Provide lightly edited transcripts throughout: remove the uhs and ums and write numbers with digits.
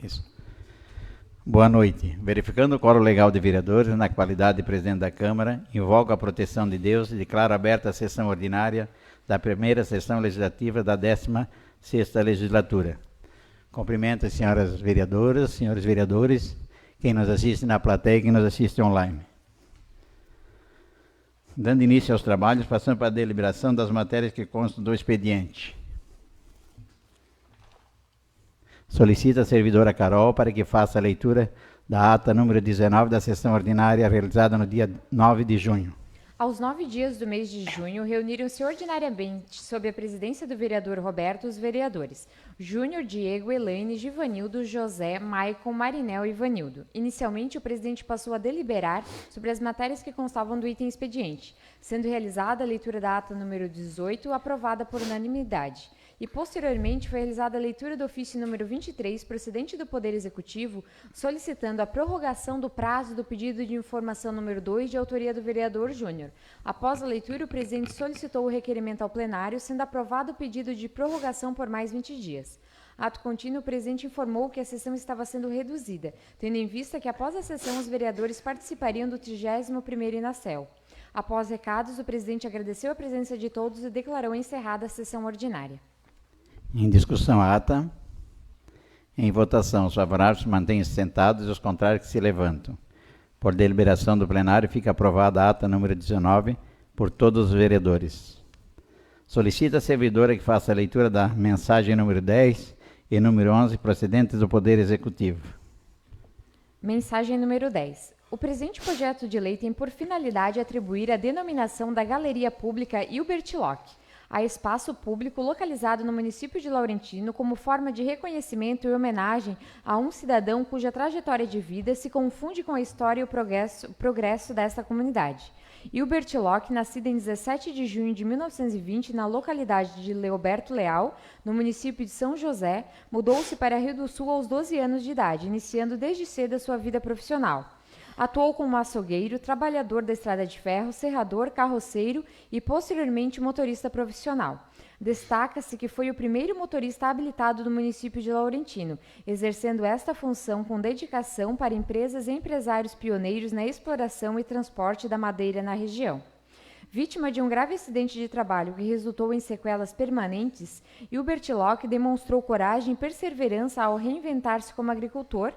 Isso. Boa noite. Verificando o quórum legal de vereadores, na qualidade de presidente da Câmara, invoco a proteção de Deus e declaro aberta a sessão ordinária da primeira sessão legislativa da 16ª legislatura. Cumprimento as senhoras vereadoras, senhores vereadores, quem nos assiste na plateia e quem nos assiste online. Dando início aos trabalhos, passando para a deliberação das matérias que constam do expediente. Solicita a servidora Carol para que faça a leitura da ata número 19 da sessão ordinária realizada no dia 9 de junho. Aos 9 dias do mês de junho, reuniram-se ordinariamente, sob a presidência do vereador Roberto, os vereadores Júnior, Diego, Elaine, Givanildo, José, Maicon, Marinel e Ivanildo. Inicialmente, o presidente passou a deliberar sobre as matérias que constavam do item expediente, sendo realizada a leitura da ata número 18, aprovada por unanimidade. E, posteriormente, foi realizada a leitura do ofício número 23, procedente do Poder Executivo, solicitando a prorrogação do prazo do pedido de informação número 2, de autoria do vereador Júnior. Após a leitura, o presidente solicitou o requerimento ao plenário, sendo aprovado o pedido de prorrogação por mais 20 dias. Ato contínuo, o presidente informou que a sessão estava sendo reduzida, tendo em vista que, após a sessão, os vereadores participariam do 31º Inacel. Após recados, o presidente agradeceu a presença de todos e declarou encerrada a sessão ordinária. Em discussão a ata. Em votação, os favoráveis mantêm-se sentados e os contrários que se levantam. Por deliberação do plenário, fica aprovada a ata número 19 por todos os vereadores. Solicita a servidora que faça a leitura da mensagem número 10 e número 11 procedentes do Poder Executivo. Mensagem número 10. O presente projeto de lei tem por finalidade atribuir a denominação da Galeria Pública Hilbert Locke a espaço público localizado no município de Laurentino como forma de reconhecimento e homenagem a um cidadão cuja trajetória de vida se confunde com a história e o progresso desta comunidade. Hilbert Locke, nascido em 17 de junho de 1920 na localidade de Leoberto Leal, no município de São José, mudou-se para Rio do Sul aos 12 anos de idade, iniciando desde cedo a sua vida profissional. Atuou como açougueiro, trabalhador da estrada de ferro, serrador, carroceiro e, posteriormente, motorista profissional. Destaca-se que foi o primeiro motorista habilitado do município de Laurentino, exercendo esta função com dedicação para empresas e empresários pioneiros na exploração e transporte da madeira na região. Vítima de um grave acidente de trabalho que resultou em sequelas permanentes, Hilbert Locke demonstrou coragem e perseverança ao reinventar-se como agricultor,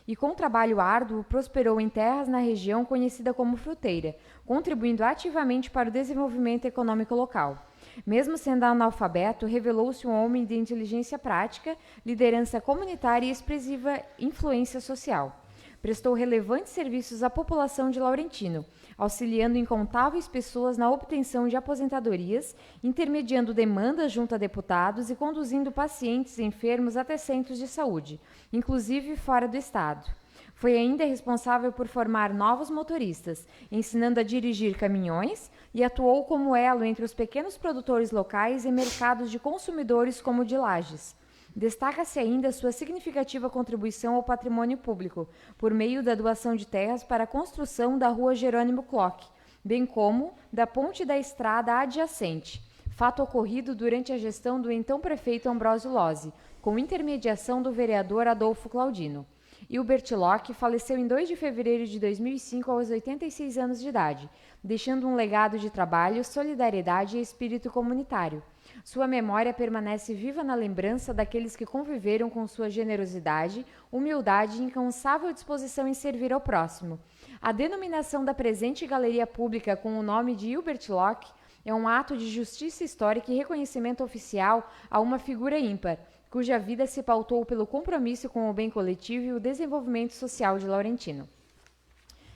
e com trabalho árduo prosperou em terras na região conhecida como Fruteira, contribuindo ativamente para o desenvolvimento econômico local. Mesmo sendo analfabeto, revelou-se um homem de inteligência prática, liderança comunitária e expressiva influência social. Prestou relevantes serviços à população de Laurentino, auxiliando incontáveis pessoas na obtenção de aposentadorias, intermediando demandas junto a deputados e conduzindo pacientes enfermos até centros de saúde, inclusive fora do estado. Foi ainda responsável por formar novos motoristas, ensinando a dirigir caminhões e atuou como elo entre os pequenos produtores locais e mercados de consumidores como o de Lages. Destaca-se ainda sua significativa contribuição ao patrimônio público, por meio da doação de terras para a construção da rua Jerônimo Clock, bem como da ponte da estrada adjacente, fato ocorrido durante a gestão do então prefeito Ambrósio Lozzi, com intermediação do vereador Adolfo Claudino. Hilbert Locke faleceu em 2 de fevereiro de 2005 aos 86 anos de idade, deixando um legado de trabalho, solidariedade e espírito comunitário. Sua memória permanece viva na lembrança daqueles que conviveram com sua generosidade, humildade e incansável disposição em servir ao próximo. A denominação da presente galeria pública com o nome de Hilbert Locke é um ato de justiça histórica e reconhecimento oficial a uma figura ímpar, cuja vida se pautou pelo compromisso com o bem coletivo e o desenvolvimento social de Laurentino.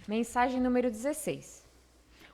Mensagem número 16.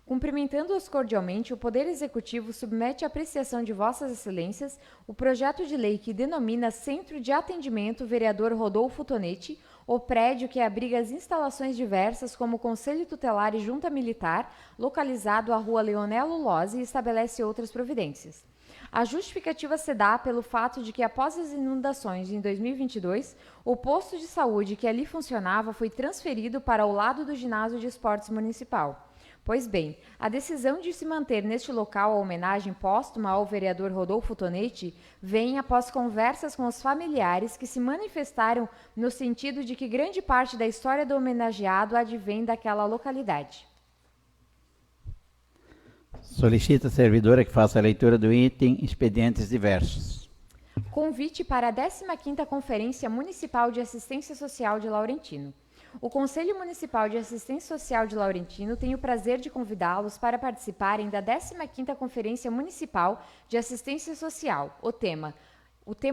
Cumprimentando-os cordialmente, o Poder Executivo submete à apreciação de Vossas Excelências o projeto de lei que denomina Centro de Atendimento Vereador Rodolfo Tonetti, o prédio que abriga as instalações diversas como Conselho Tutelar e Junta Militar, localizado à Rua Leonelo Lozzi, e estabelece outras providências. A justificativa se dá pelo fato de que, após as inundações em 2022, o posto de saúde que ali funcionava foi transferido para o lado do ginásio de esportes municipal. Pois bem, a decisão de se manter neste local a homenagem póstuma ao vereador Rodolfo Tonetti vem após conversas com os familiares que se manifestaram no sentido de que grande parte da história do homenageado advém daquela localidade. Solicita a servidora que faça a leitura do item expedientes diversos. Convite para a 15ª Conferência Municipal de Assistência Social de Laurentino. O Conselho Municipal de Assistência Social de Laurentino tem o prazer de convidá-los para participarem da 15ª Conferência Municipal de Assistência Social. O tema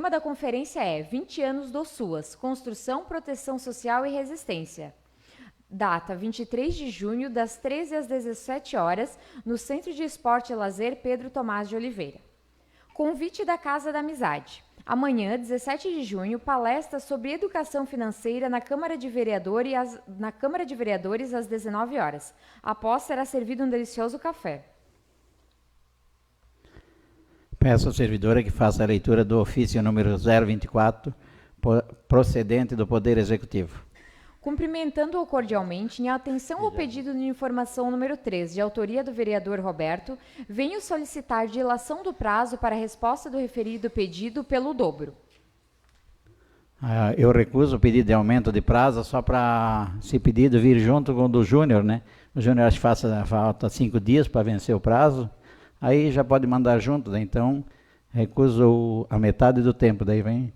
da conferência é 20 anos do SUAS, Construção, Proteção Social e Resistência. Data 23 de junho, das 13 às 17 horas, no Centro de Esporte e Lazer Pedro Tomás de Oliveira. Convite da Casa da Amizade. Amanhã, 17 de junho, palestra sobre educação financeira na Câmara de Vereadores às 19 horas. Após, será servido um delicioso café. Peço à servidora que faça a leitura do ofício número 024, procedente do Poder Executivo. Cumprimentando-o cordialmente, em atenção ao pedido de informação número 3, de autoria do vereador Roberto, venho solicitar dilação do prazo para a resposta do referido pedido pelo dobro. Eu recuso o pedido de aumento de prazo só para esse pedido vir junto com o do Júnior, né? O Júnior acho que falta 5 dias para vencer o prazo, aí já pode mandar junto, né? Então recuso a metade do tempo, daí vem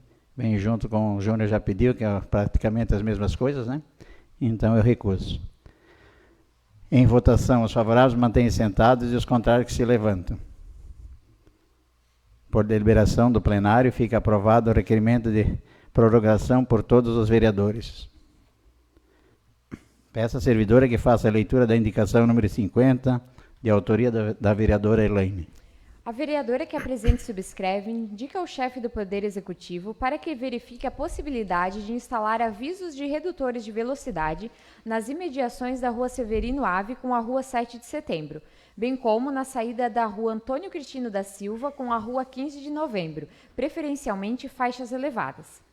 junto com o Júnior já pediu, que é praticamente as mesmas coisas, né? Então eu recuso. Em votação, os favoráveis mantêm sentados e os contrários que se levantam. Por deliberação do plenário, fica aprovado o requerimento de prorrogação por todos os vereadores. Peço à servidora que faça a leitura da indicação número 50, de autoria da vereadora Elaine. A vereadora que apresenta e subscreve indica ao chefe do Poder Executivo para que verifique a possibilidade de instalar avisos de redutores de velocidade nas imediações da Rua Severino Ave com a Rua 7 de Setembro, bem como na saída da Rua Antônio Cristino da Silva com a Rua 15 de Novembro, preferencialmente faixas elevadas.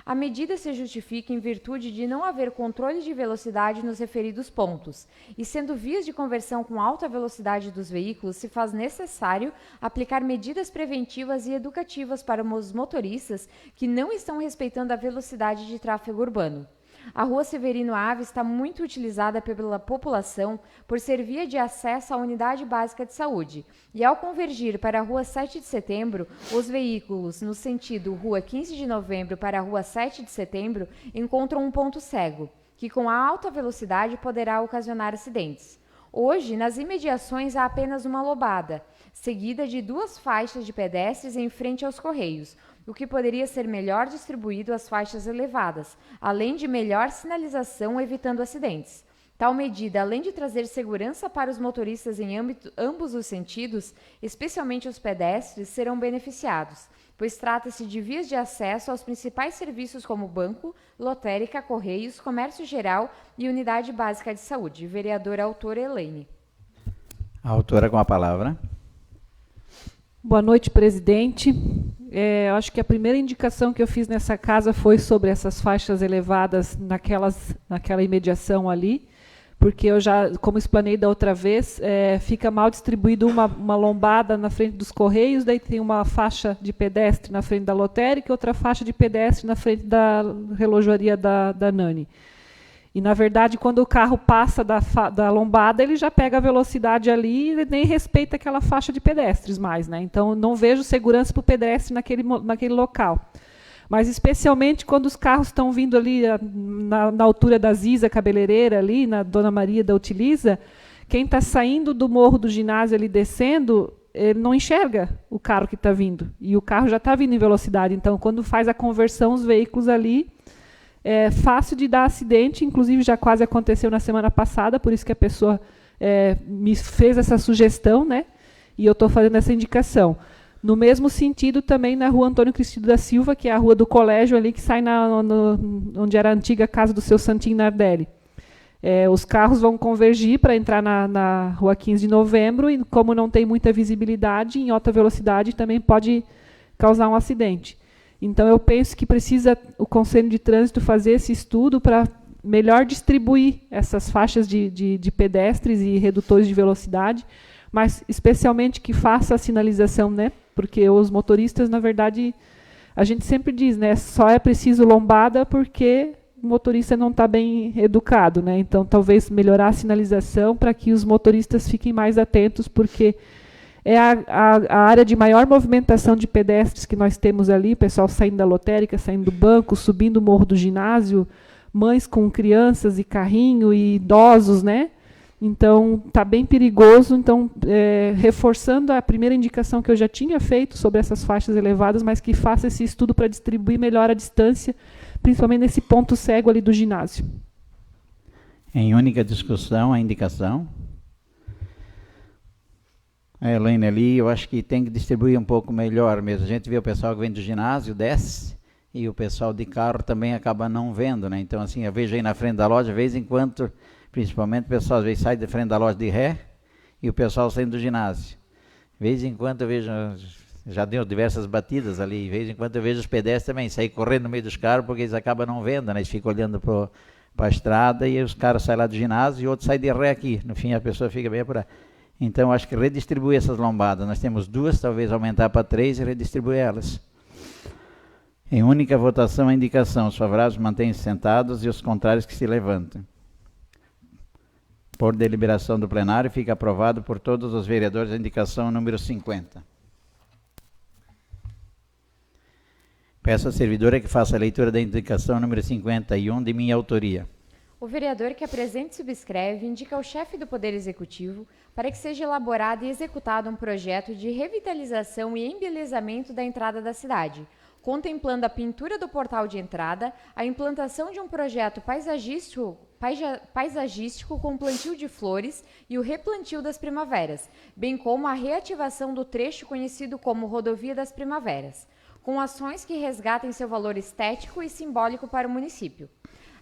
A medida se justifica em virtude de não haver controle de velocidade nos referidos pontos, e sendo vias de conversão com alta velocidade dos veículos, se faz necessário aplicar medidas preventivas e educativas para os motoristas que não estão respeitando a velocidade de tráfego urbano. A Rua Severino Ave está muito utilizada pela população por ser via de acesso à unidade básica de saúde, e ao convergir para a Rua 7 de Setembro, os veículos no sentido Rua 15 de Novembro para a Rua 7 de Setembro encontram um ponto cego, que com a alta velocidade poderá ocasionar acidentes. Hoje, nas imediações há apenas uma lombada, seguida de 2 faixas de pedestres em frente aos Correios, o que poderia ser melhor distribuído às faixas elevadas, além de melhor sinalização evitando acidentes. Tal medida, além de trazer segurança para os motoristas em ambos os sentidos, especialmente os pedestres, serão beneficiados, pois trata-se de vias de acesso aos principais serviços como banco, lotérica, correios, comércio geral e unidade básica de saúde. Vereadora autora Elaine. A autora com a palavra. Boa noite, presidente. Eu acho que a primeira indicação que eu fiz nessa casa foi sobre essas faixas elevadas naquela imediação ali, porque eu já, como explanei da outra vez, fica mal distribuído uma lombada na frente dos Correios, daí tem uma faixa de pedestre na frente da lotérica e outra faixa de pedestre na frente da relojoaria da Nani. E, na verdade, quando o carro passa da lombada, ele já pega a velocidade ali e nem respeita aquela faixa de pedestres mais, né? Então, não vejo segurança para o pedestre naquele local. Mas, especialmente, quando os carros estão vindo ali na altura da Ziza Cabeleireira, ali, na Dona Maria da Utiliza, quem está saindo do morro do ginásio ali descendo, ele não enxerga o carro que está vindo. E o carro já está vindo em velocidade. Então, quando faz a conversão, os veículos ali... É fácil de dar acidente, inclusive já quase aconteceu na semana passada, por isso que a pessoa me fez essa sugestão, né? E eu estou fazendo essa indicação. No mesmo sentido, também na Rua Antônio Cristino da Silva, que é a rua do colégio ali, que sai onde era a antiga casa do seu Santinho Nardelli. Os carros vão convergir para entrar na Rua 15 de Novembro, e como não tem muita visibilidade, em alta velocidade também pode causar um acidente. Então, eu penso que precisa o Conselho de Trânsito fazer esse estudo para melhor distribuir essas faixas de pedestres e redutores de velocidade, mas especialmente que faça a sinalização, né? Porque os motoristas, na verdade, a gente sempre diz, né? Só é preciso lombada porque o motorista não está bem educado, né? Então, talvez melhorar a sinalização para que os motoristas fiquem mais atentos, porque é a área de maior movimentação de pedestres que nós temos ali, pessoal saindo da lotérica, saindo do banco, subindo o morro do ginásio, mães com crianças e carrinho e idosos, né? Então, está bem perigoso. Então, reforçando a primeira indicação que eu já tinha feito sobre essas faixas elevadas, mas que faça esse estudo para distribuir melhor a distância, principalmente nesse ponto cego ali do ginásio. Em única discussão, a indicação. A Elaine ali, eu acho que tem que distribuir um pouco melhor mesmo. A gente vê o pessoal que vem do ginásio, desce, e o pessoal de carro também acaba não vendo, né? Então, assim, eu vejo aí na frente da loja, de vez em quando, principalmente o pessoal às vezes sai da frente da loja de ré, e o pessoal saindo do ginásio. De vez em quando eu vejo, já deu diversas batidas ali, de vez em quando eu vejo os pedestres também sair correndo no meio dos carros, porque eles acabam não vendo, né? Eles ficam olhando para a estrada, e os caras saem lá do ginásio, e outro sai de ré aqui. No fim, a pessoa fica bem por aí. Então, acho que redistribuir essas lombadas. Nós temos 2, talvez aumentar para 3 e redistribuir elas. Em única votação, a indicação. Os favoráveis mantêm-se sentados e os contrários que se levantem. Por deliberação do plenário, fica aprovado por todos os vereadores a indicação número 50. Peço à servidora que faça a leitura da indicação número 51 de minha autoria. O vereador que apresenta e subscreve indica ao chefe do Poder Executivo para que seja elaborado e executado um projeto de revitalização e embelezamento da entrada da cidade, contemplando a pintura do portal de entrada, a implantação de um projeto paisagístico com plantio de flores e o replantio das primaveras, bem como a reativação do trecho conhecido como Rodovia das Primaveras, com ações que resgatem seu valor estético e simbólico para o município.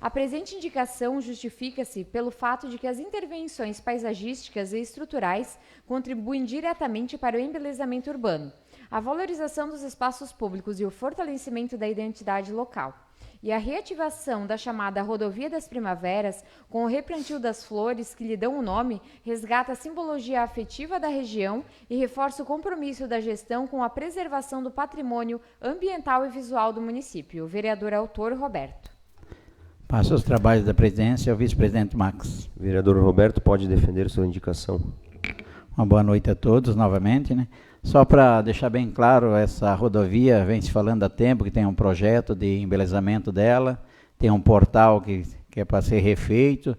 A presente indicação justifica-se pelo fato de que as intervenções paisagísticas e estruturais contribuem diretamente para o embelezamento urbano, a valorização dos espaços públicos e o fortalecimento da identidade local. E a reativação da chamada Rodovia das Primaveras, com o replantio das flores que lhe dão o nome, resgata a simbologia afetiva da região e reforça o compromisso da gestão com a preservação do patrimônio ambiental e visual do município. O vereador autor Roberto. Passo os trabalhos da presidência ao vice-presidente Max. Vereador Roberto, pode defender sua indicação. Uma boa noite a todos novamente, né? Só para deixar bem claro, essa rodovia vem se falando há tempo que tem um projeto de embelezamento dela, tem um portal que é para ser refeito,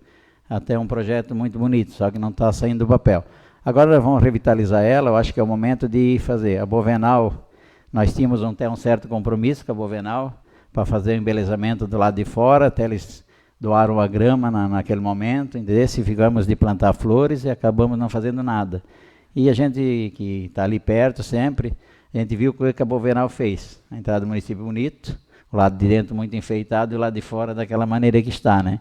até um projeto muito bonito, só que não está saindo do papel. Agora nós vamos revitalizar ela, eu acho que é o momento de fazer. A Bovenal, nós tínhamos até um certo compromisso com a Bovenal, para fazer o embelezamento do lado de fora, até eles doaram a grama naquele momento, entendeu? Se ficamos de plantar flores e acabamos não fazendo nada. E a gente que está ali perto sempre, a gente viu o que a Bovenal fez. A entrada do município bonito, o lado de dentro muito enfeitado e o lado de fora daquela maneira que está, né?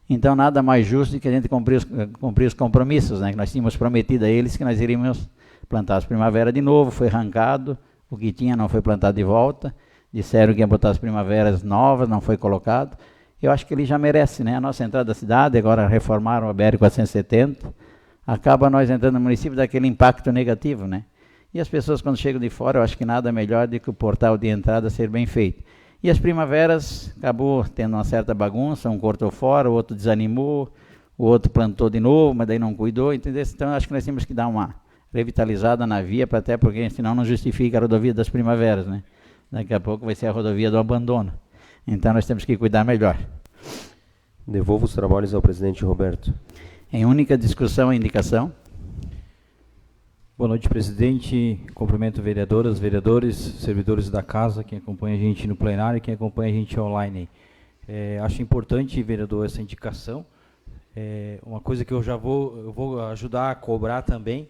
Então nada mais justo do que a gente cumprir os compromissos, né? Que nós tínhamos prometido a eles que nós iríamos plantar as primaveras de novo, foi arrancado, o que tinha não foi plantado de volta. Disseram que ia botar as primaveras novas, não foi colocado. Eu acho que ele já merece, né? A nossa entrada da cidade, agora reformaram a BR-470, acaba nós entrando no município daquele impacto negativo, né? E as pessoas quando chegam de fora, eu acho que nada melhor do que o portal de entrada ser bem feito. E as primaveras, acabou tendo uma certa bagunça, um cortou fora, o outro desanimou, o outro plantou de novo, mas daí não cuidou, entendeu? Então acho que nós temos que dar uma revitalizada na via, até porque senão não justifica a rodovia das primaveras, né? Daqui a pouco vai ser a rodovia do abandono. Então nós temos que cuidar melhor. Devolvo os trabalhos ao presidente Roberto. Em única discussão, a indicação. Boa noite, presidente. Cumprimento vereadoras, vereadores, servidores da casa, quem acompanha a gente no plenário e quem acompanha a gente online. Acho importante, vereador, essa indicação. Uma coisa que eu vou ajudar a cobrar também,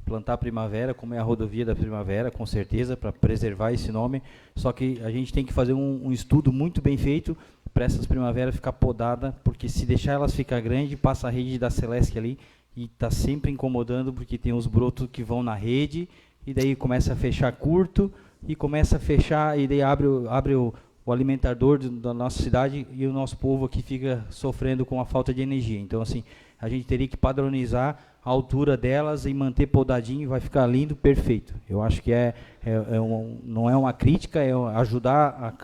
plantar primavera, como é a rodovia da primavera, com certeza, para preservar esse nome. Só que a gente tem que fazer um estudo muito bem feito para essas primaveras ficar podada, porque se deixar elas ficar grande, passa a rede da Celeste ali e está sempre incomodando, porque tem os brotos que vão na rede, e daí começa a fechar curto, e começa a fechar, e daí abre o alimentador da nossa cidade e o nosso povo aqui fica sofrendo com a falta de energia. Então, assim, a gente teria que padronizar a altura delas e manter podadinho, vai ficar lindo, perfeito. Eu acho que não é uma crítica, é ajudar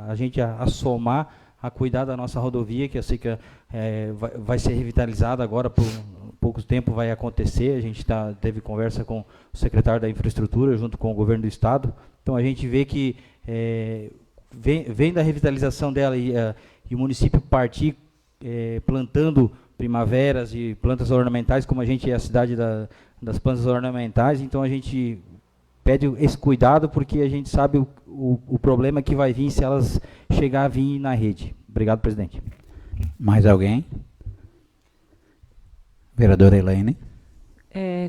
a gente a somar, a cuidar da nossa rodovia, que eu sei que vai ser revitalizada agora, por pouco tempo vai acontecer. A gente teve conversa com o secretário da Infraestrutura, junto com o governo do Estado. Então, a gente vê que vem da revitalização dela e o município partir plantando primaveras e plantas ornamentais, como a gente é a cidade das plantas ornamentais. Então a gente pede esse cuidado, porque a gente sabe o problema que vai vir se elas chegar a vir na rede. Obrigado, presidente. Mais alguém? Vereadora Elaine.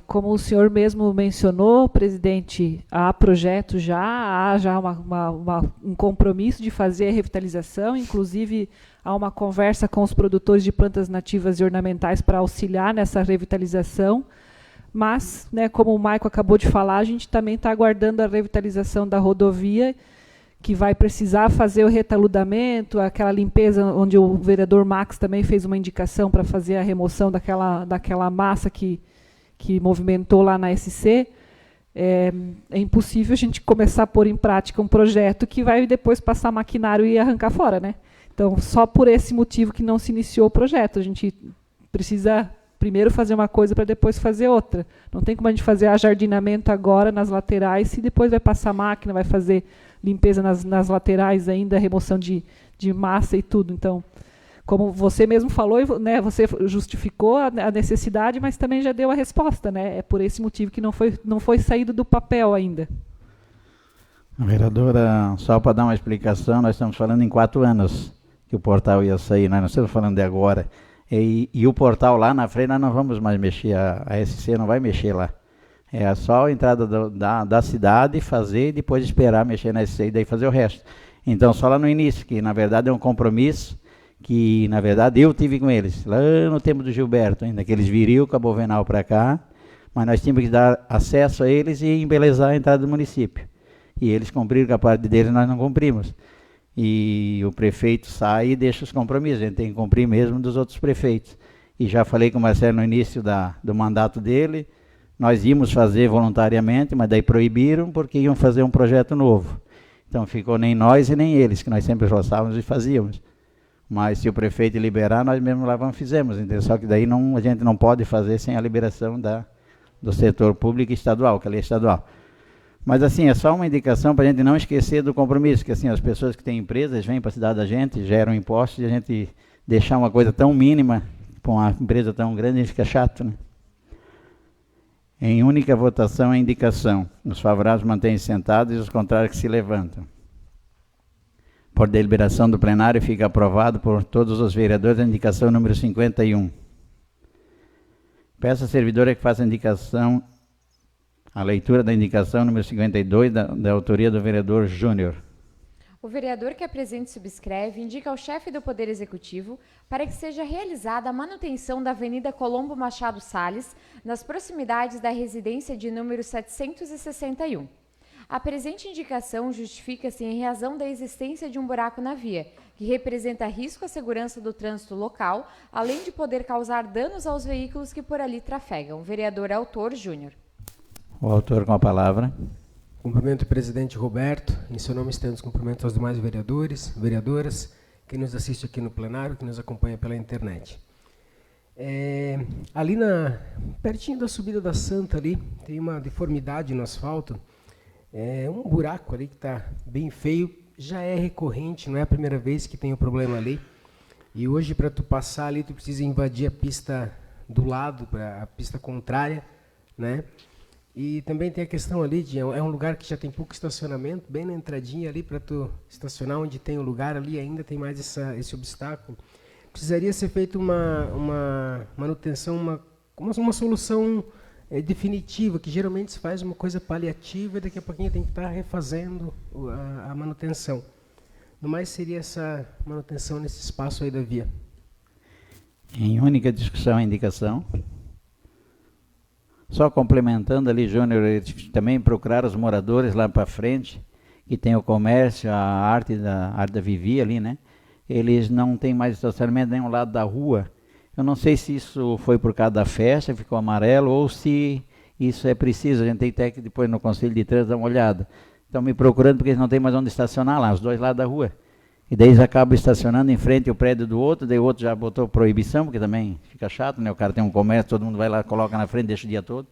Como o senhor mesmo mencionou, presidente, há projeto há já um compromisso de fazer a revitalização, inclusive há uma conversa com os produtores de plantas nativas e ornamentais para auxiliar nessa revitalização, mas, né, como o Maico acabou de falar, a gente também está aguardando a revitalização da rodovia, que vai precisar fazer o retaludamento, aquela limpeza, onde o vereador Max também fez uma indicação para fazer a remoção daquela massa que movimentou lá na SC. É impossível a gente começar a pôr em prática um projeto que vai depois passar maquinário e arrancar fora, né? Então, só por esse motivo que não se iniciou o projeto. A gente precisa primeiro fazer uma coisa para depois fazer outra. Não tem como a gente fazer ajardinamento agora nas laterais, se depois vai passar máquina, vai fazer limpeza nas laterais ainda, remoção de massa e tudo. Então, como você mesmo falou, né, você justificou a necessidade, mas também já deu a resposta, né? É por esse motivo que não foi saído do papel ainda. Vereadora, só para dar uma explicação, nós estamos falando em 4 anos que o portal ia sair, nós não estamos falando de agora. E o portal lá na frente nós não vamos mais mexer, a SC não vai mexer lá. É só a entrada da cidade fazer e depois esperar mexer na SC e daí fazer o resto. Então, só lá no início, que na verdade é um compromisso que, na verdade, eu tive com eles, lá no tempo do Gilberto, ainda que eles viriam com a Bovenal para cá, mas nós tínhamos que dar acesso a eles e embelezar a entrada do município. E eles cumpriram com a parte deles, nós não cumprimos. E o prefeito sai e deixa os compromissos, a gente tem que cumprir mesmo dos outros prefeitos. E já falei com o Marcelo no início do mandato dele, nós íamos fazer voluntariamente, mas daí proibiram porque iam fazer um projeto novo. Então ficou nem nós e nem eles, que nós sempre gostávamos e fazíamos. Mas se o prefeito liberar, nós mesmos lá fizemos, entendeu? Só que daí a gente não pode fazer sem a liberação do setor público e estadual, que a lei é estadual. Mas assim, é só uma indicação para a gente não esquecer do compromisso, que assim, as pessoas que têm empresas vêm para a cidade da gente, geram impostos, e a gente deixar uma coisa tão mínima para uma empresa tão grande, a gente fica chato, né? Em única votação, a indicação. Os favoráveis mantêm-se sentados e os contrários que se levantam. Por deliberação do plenário, fica aprovado por todos os vereadores a indicação número 51. Peço à servidora que faça a leitura da indicação número 52, da autoria do vereador Júnior. O vereador que apresenta e subscreve indica ao chefe do Poder Executivo para que seja realizada a manutenção da Avenida Colombo Machado Salles, nas proximidades da residência de número 761. A presente indicação justifica-se em razão da existência de um buraco na via, que representa risco à segurança do trânsito local, além de poder causar danos aos veículos que por ali trafegam. Vereador Autor Júnior. O autor com a palavra. Cumprimento o presidente Roberto, em seu nome estendo os cumprimentos aos demais vereadores, vereadoras, quem nos assiste aqui no plenário, que nos acompanha pela internet. Ali pertinho da subida da Santa ali, tem uma deformidade no asfalto, um buraco ali que está bem feio, já é recorrente, não é a primeira vez que tem o problema ali. E hoje, para tu passar ali, tu precisa invadir a pista do lado, a pista contrária, né? E também tem a questão ali de é um lugar que já tem pouco estacionamento, bem na entradinha ali para tu estacionar onde tem o lugar ali, ainda tem mais esse obstáculo. Precisaria ser feita uma manutenção, uma solução definitiva, que geralmente se faz uma coisa paliativa e daqui a pouquinho tem que estar refazendo a manutenção. No mais seria essa manutenção nesse espaço aí da via. Em única discussão, a indicação. Só complementando ali, Júnior, também procurar os moradores lá para frente, que tem o comércio, a arte da Vivi ali, né? Eles não têm mais estacionamento nem ao lado da rua. Eu não sei se isso foi por causa da festa, ficou amarelo, ou se isso é preciso. A gente tem até que depois no Conselho de Trânsito dar uma olhada. Estão me procurando porque eles não têm mais onde estacionar lá, os dois lados da rua. E daí eles acabam estacionando em frente ao prédio do outro, daí o outro já botou proibição, porque também fica chato, né? O cara tem um comércio, todo mundo vai lá, coloca na frente, deixa o dia todo.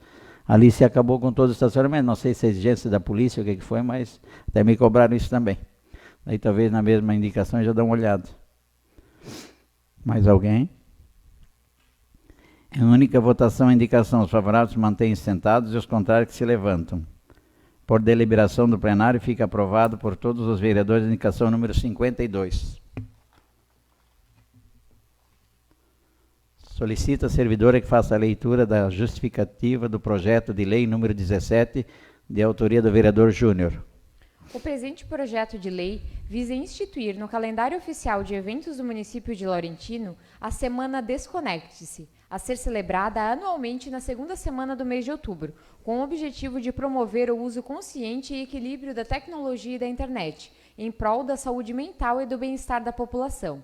Ali se acabou com todo o estacionamento. Não sei se é exigência da polícia, o que foi, mas até me cobraram isso também. Aí talvez na mesma indicação já dá uma olhada. Mais alguém? Em única votação, a indicação, os favoráveis mantêm-se sentados e os contrários que se levantam. Por deliberação do plenário, fica aprovado por todos os vereadores a indicação número 52. Solicita a servidora que faça a leitura da justificativa do projeto de lei número 17, de autoria do vereador Júnior. O presente projeto de lei visa instituir no calendário oficial de eventos do município de Laurentino a Semana Desconecte-se, a ser celebrada anualmente na segunda semana do mês de outubro, com o objetivo de promover o uso consciente e equilíbrio da tecnologia e da internet, em prol da saúde mental e do bem-estar da população.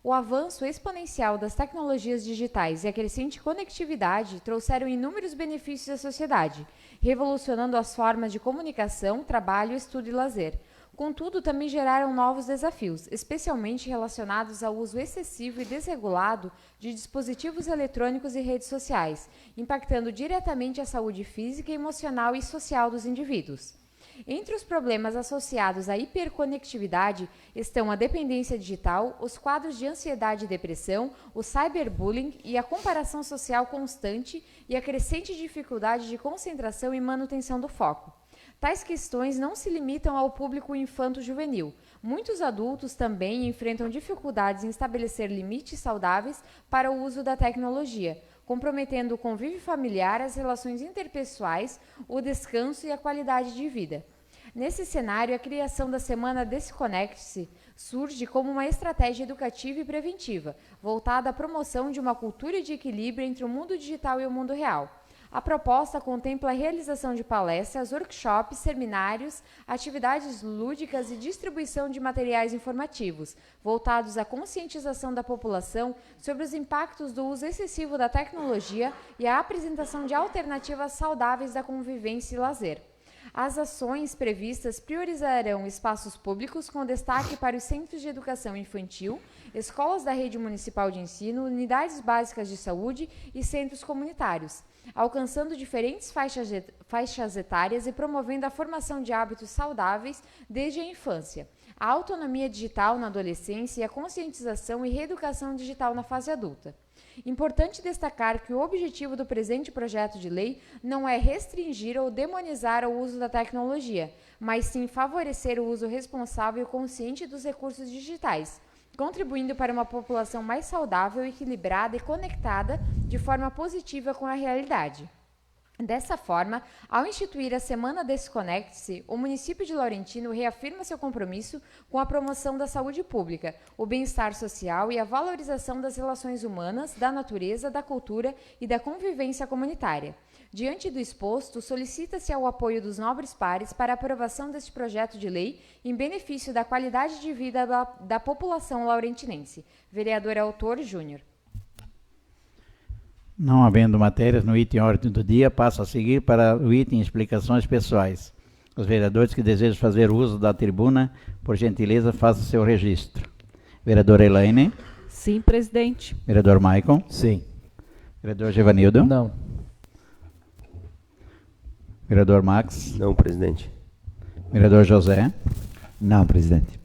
O avanço exponencial das tecnologias digitais e a crescente conectividade trouxeram inúmeros benefícios à sociedade, revolucionando as formas de comunicação, trabalho, estudo e lazer. Contudo, também geraram novos desafios, especialmente relacionados ao uso excessivo e desregulado de dispositivos eletrônicos e redes sociais, impactando diretamente a saúde física, emocional e social dos indivíduos. Entre os problemas associados à hiperconectividade estão a dependência digital, os quadros de ansiedade e depressão, o cyberbullying e a comparação social constante e a crescente dificuldade de concentração e manutenção do foco. Tais questões não se limitam ao público infanto-juvenil. Muitos adultos também enfrentam dificuldades em estabelecer limites saudáveis para o uso da tecnologia, comprometendo o convívio familiar, as relações interpessoais, o descanso e a qualidade de vida. Nesse cenário, a criação da Semana Desconecte-se surge como uma estratégia educativa e preventiva, voltada à promoção de uma cultura de equilíbrio entre o mundo digital e o mundo real. A proposta contempla a realização de palestras, workshops, seminários, atividades lúdicas e distribuição de materiais informativos, voltados à conscientização da população sobre os impactos do uso excessivo da tecnologia e a apresentação de alternativas saudáveis da convivência e lazer. As ações previstas priorizarão espaços públicos com destaque para os centros de educação infantil, escolas da rede municipal de ensino, unidades básicas de saúde e centros comunitários, alcançando diferentes faixas etárias e promovendo a formação de hábitos saudáveis desde a infância, a autonomia digital na adolescência e a conscientização e reeducação digital na fase adulta. Importante destacar que o objetivo do presente projeto de lei não é restringir ou demonizar o uso da tecnologia, mas sim favorecer o uso responsável e consciente dos recursos digitais, contribuindo para uma população mais saudável, equilibrada e conectada de forma positiva com a realidade. Dessa forma, ao instituir a Semana Desconecte-se, o município de Laurentino reafirma seu compromisso com a promoção da saúde pública, o bem-estar social e a valorização das relações humanas, da natureza, da cultura e da convivência comunitária. Diante do exposto, solicita-se ao apoio dos nobres pares para a aprovação deste projeto de lei em benefício da qualidade de vida da população laurentinense. Vereador Autor Júnior. Não havendo matérias no item ordem do dia, passo a seguir para o item explicações pessoais. Os vereadores que desejam fazer uso da tribuna, por gentileza, façam seu registro. Vereadora Elaine? Sim, presidente. Vereador Maicon? Sim. Vereador Givanildo? Não. Vereador Max? Não, presidente. Vereador José? Não, presidente.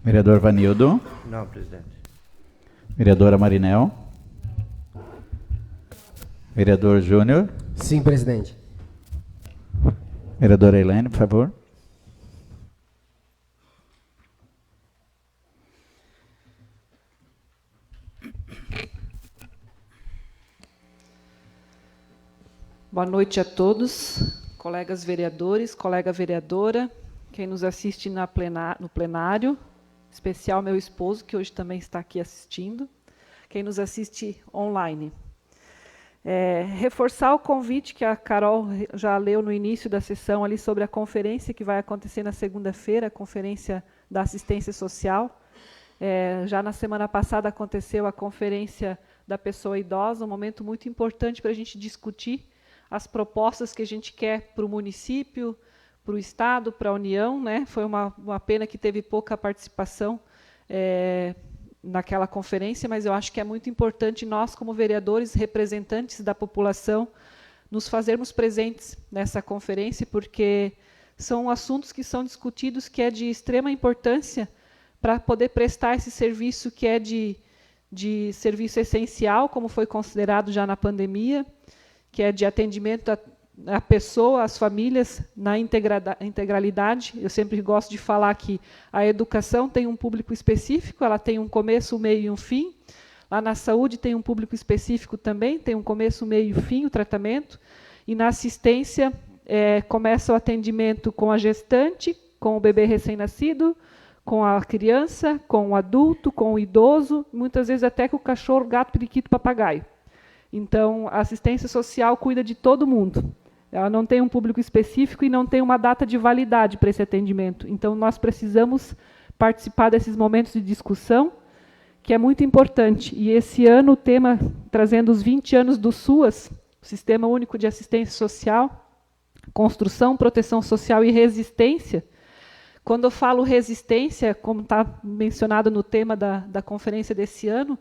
Vereador Vanildo? Não, presidente. Vereadora Marinel? Vereador Júnior? Sim, presidente. Vereadora Elaine, por favor. Boa noite a todos, colegas vereadores, colega vereadora, quem nos assiste no plenário, em especial meu esposo, que hoje também está aqui assistindo, quem nos assiste online. Reforçar o convite que a Carol já leu no início da sessão ali sobre a conferência que vai acontecer na segunda-feira, a conferência da assistência social. Já na semana passada aconteceu a conferência da pessoa idosa, um momento muito importante para a gente discutir as propostas que a gente quer para o município, para o Estado, para a União, né? Foi uma pena que teve pouca participação naquela conferência, mas eu acho que é muito importante nós, como vereadores, representantes da população, nos fazermos presentes nessa conferência, porque são assuntos que são discutidos que é de extrema importância para poder prestar esse serviço que é de serviço essencial, como foi considerado já na pandemia, que é de atendimento à pessoa, às famílias, na integralidade. Eu sempre gosto de falar que a educação tem um público específico, ela tem um começo, um meio e um fim. Lá na saúde tem um público específico também, tem um começo, um meio e um fim, o tratamento. E na assistência, começa o atendimento com a gestante, com o bebê recém-nascido, com a criança, com o adulto, com o idoso, muitas vezes até com o cachorro, gato, periquito, papagaio. Então, a assistência social cuida de todo mundo. Ela não tem um público específico e não tem uma data de validade para esse atendimento. Então, nós precisamos participar desses momentos de discussão, que é muito importante. E esse ano o tema, trazendo os 20 anos do SUAS, Sistema Único de Assistência Social, construção, proteção social e resistência. Quando eu falo resistência, como está mencionado no tema da conferência desse ano,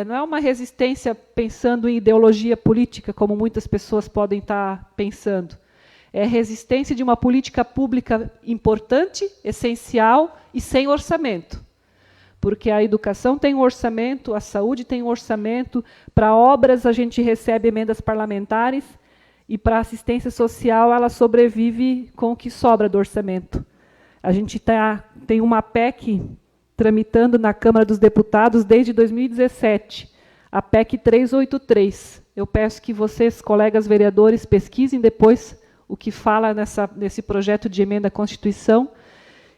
não é uma resistência pensando em ideologia política, como muitas pessoas podem estar pensando. É resistência de uma política pública importante, essencial e sem orçamento. Porque a educação tem um orçamento, a saúde tem um orçamento, para obras a gente recebe emendas parlamentares e para a assistência social ela sobrevive com o que sobra do orçamento. A gente tem uma PEC tramitando na Câmara dos Deputados desde 2017, a PEC 383. Eu peço que vocês, colegas vereadores, pesquisem depois o que fala nesse projeto de emenda à Constituição,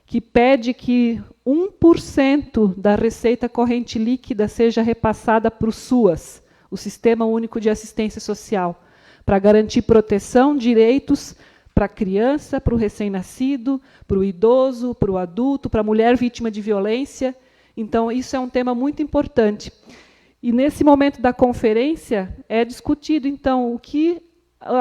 que pede que 1% da receita corrente líquida seja repassada para o SUAS, o Sistema Único de Assistência Social, para garantir proteção, direitos para a criança, para o recém-nascido, para o idoso, para o adulto, para a mulher vítima de violência. Então, isso é um tema muito importante. E, nesse momento da conferência, é discutido, então,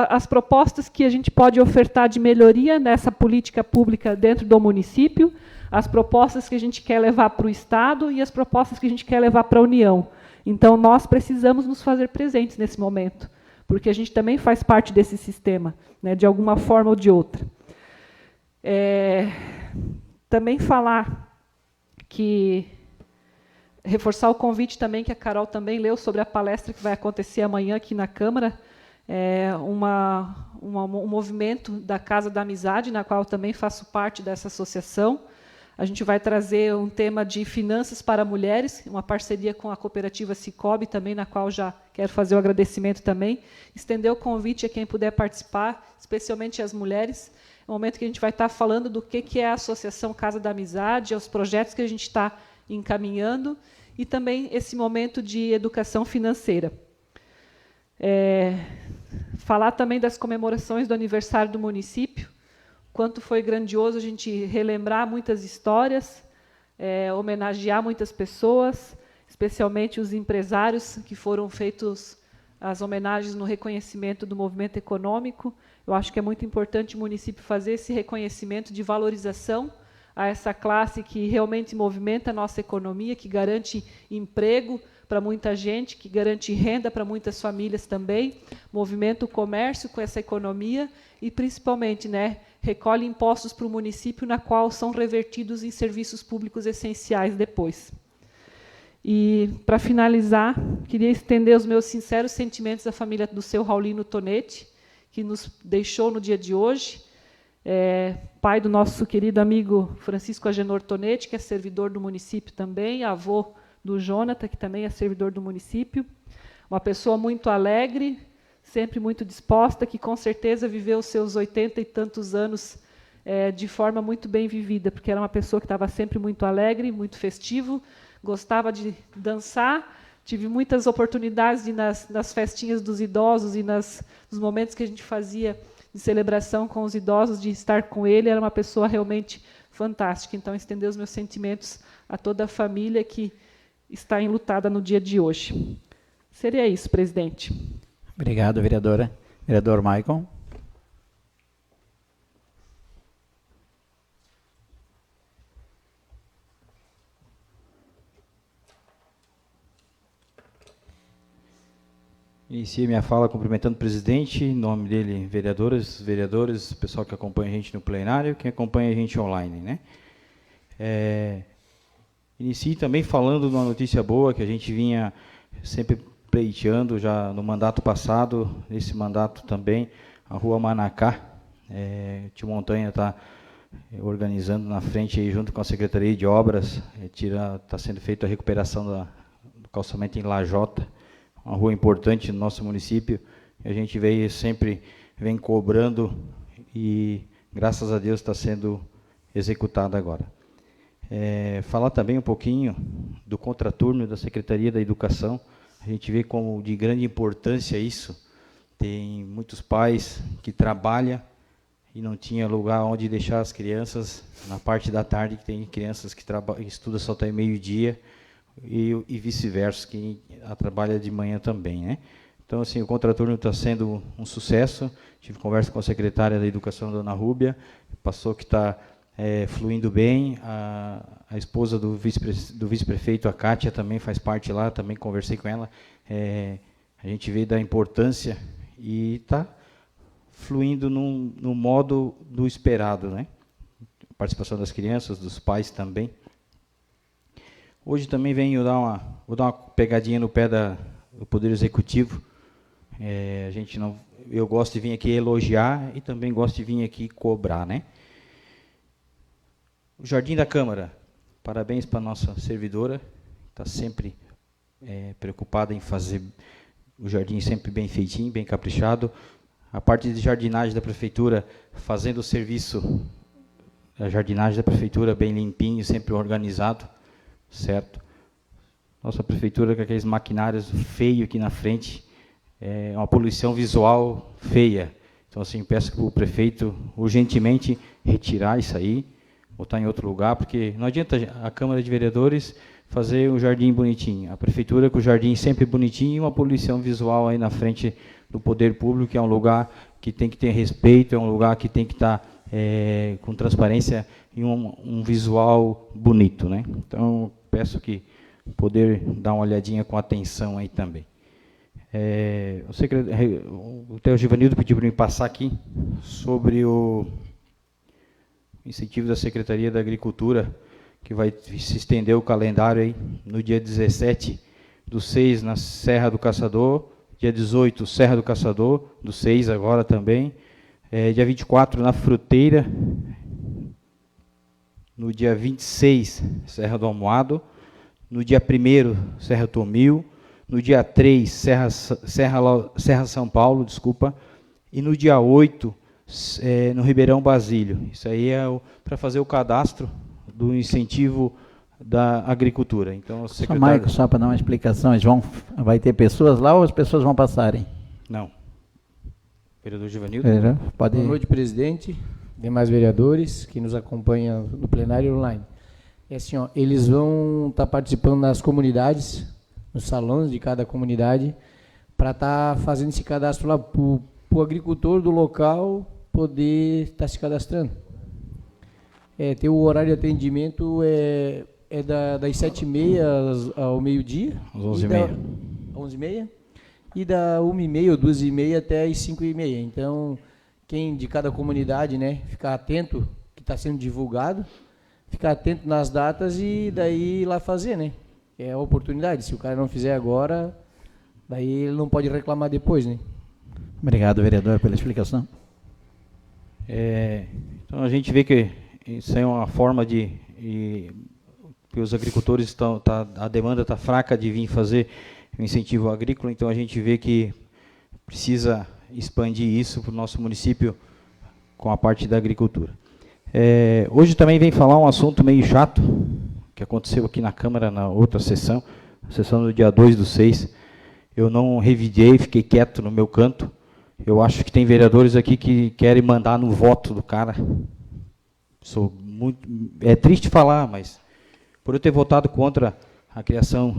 as propostas que a gente pode ofertar de melhoria nessa política pública dentro do município, as propostas que a gente quer levar para o Estado e as propostas que a gente quer levar para a União. Então, nós precisamos nos fazer presentes nesse momento, porque a gente também faz parte desse sistema, né, de alguma forma ou de outra. Também reforçar o convite também que a Carol também leu sobre a palestra que vai acontecer amanhã aqui na Câmara, um movimento da Casa da Amizade, na qual eu também faço parte dessa associação. A gente vai trazer um tema de finanças para mulheres, uma parceria com a cooperativa Cicobi também, na qual já quero fazer o agradecimento também. Estender o convite a quem puder participar, especialmente as mulheres. É um momento que a gente vai estar falando do que é a Associação Casa da Amizade, os projetos que a gente está encaminhando, e também esse momento de educação financeira. Falar também das comemorações do aniversário do município, quanto foi grandioso a gente relembrar muitas histórias, homenagear muitas pessoas, especialmente os empresários que foram feitos as homenagens no reconhecimento do movimento econômico. Eu acho que é muito importante o município fazer esse reconhecimento de valorização a essa classe que realmente movimenta a nossa economia, que garante emprego para muita gente, que garante renda para muitas famílias também, movimenta o comércio com essa economia e, principalmente, recolhe impostos para o município, na qual são revertidos em serviços públicos essenciais depois. E, para finalizar, queria estender os meus sinceros sentimentos à família do seu Raulino Tonetti, que nos deixou no dia de hoje, pai do nosso querido amigo Francisco Agenor Tonetti, que é servidor do município também, avô do Jonathan, que também é servidor do município, uma pessoa muito alegre, sempre muito disposta, que com certeza viveu os seus 80 e tantos anos de forma muito bem vivida, porque era uma pessoa que estava sempre muito alegre, muito festivo, gostava de dançar, Tive muitas oportunidades de nas festinhas dos idosos e nos momentos que a gente fazia de celebração com os idosos, de estar com ele. Era uma pessoa realmente fantástica. Então, estender os meus sentimentos a toda a família que está enlutada no dia de hoje. Seria isso, presidente. Obrigado, vereadora. Vereador Maicon. Iniciei minha fala cumprimentando o presidente, em nome dele, vereadoras, vereadores, pessoal que acompanha a gente no plenário, quem acompanha a gente online, né? Iniciei também falando de uma notícia boa que a gente vinha sempre pleiteando já no mandato passado, nesse mandato também, a Rua Manacá, Tio Montanha está organizando na frente aí, junto com a Secretaria de Obras, está sendo feita a recuperação do calçamento em Lajota, uma rua importante no nosso município, a gente vem cobrando e, graças a Deus, está sendo executada agora. Falar também um pouquinho do contraturno da Secretaria da Educação, a gente vê como de grande importância isso, tem muitos pais que trabalham e não tinha lugar onde deixar as crianças na parte da tarde, que tem crianças que estudam só até meio-dia, e vice-versa, que trabalha de manhã também, né? Então, assim, o contraturno está sendo um sucesso. Tive conversa com a secretária da Educação, dona Rúbia, passou que está fluindo bem. A esposa do vice-prefeito, a Kátia, também faz parte lá, também conversei com ela. A gente vê da importância e está fluindo no modo do esperado, né? A participação das crianças, dos pais também. Hoje também vou dar uma pegadinha no pé do Poder Executivo. Eu gosto de vir aqui elogiar e também gosto de vir aqui cobrar, né? O Jardim da Câmara, parabéns para a nossa servidora, está sempre preocupada em fazer o jardim sempre bem feitinho, bem caprichado. A parte de jardinagem da Prefeitura, fazendo o serviço, a jardinagem da Prefeitura bem limpinho, sempre organizado. Certo? Nossa prefeitura com aqueles maquinários feios aqui na frente, uma poluição visual feia. Então, assim, peço que o prefeito urgentemente retirar isso aí, botar em outro lugar, porque não adianta a Câmara de Vereadores fazer o jardim bonitinho. A prefeitura com o jardim sempre bonitinho e uma poluição visual aí na frente do poder público, que é um lugar que tem que ter respeito, é um lugar que tem que estar com transparência e um visual bonito, né? Então, peço que poder dar uma olhadinha com atenção aí também. O Theo Givanildo pediu para me passar aqui sobre o incentivo da Secretaria da Agricultura, que vai se estender o calendário aí no dia 17/6 na Serra do Caçador, dia 18 Serra do Caçador, do 6 agora também, dia 24 na Fruteira, no dia 26, Serra do Almoado, no dia 1º, Serra Tomil, no dia 3, Serra São Paulo, desculpa, e no dia 8, no Ribeirão Basílio. Isso aí é para fazer o cadastro do incentivo da agricultura. Então, Maico, só para dar uma explicação, vai ter pessoas lá ou as pessoas vão passarem? Não. Vereador Givanildo? Boa noite, presidente. Demais vereadores que nos acompanham no plenário online. Assim, eles vão estar participando nas comunidades, nos salões de cada comunidade, para estar fazendo esse cadastro lá, para o agricultor do local poder estar se cadastrando. Tem o horário de atendimento das 7h30 ao meio-dia. Às 11h30. 11h30. E da 1h30 ou 2h30 até as 5h30. Então, quem de cada comunidade, né, ficar atento, que está sendo divulgado, ficar atento nas datas e daí ir lá fazer, né? É a oportunidade. Se o cara não fizer agora, daí ele não pode reclamar depois, né? Obrigado, vereador, pela explicação. Então, a gente vê que isso é uma forma que os agricultores a demanda está fraca de vir fazer o incentivo agrícola, então a gente vê que precisa expandir isso para o nosso município com a parte da agricultura. Hoje também vem falar um assunto meio chato, que aconteceu aqui na Câmara, na outra sessão, a sessão do dia 2/6, eu não revidei, fiquei quieto no meu canto. Eu acho que tem vereadores aqui que querem mandar no voto do cara. É triste falar, mas por eu ter votado contra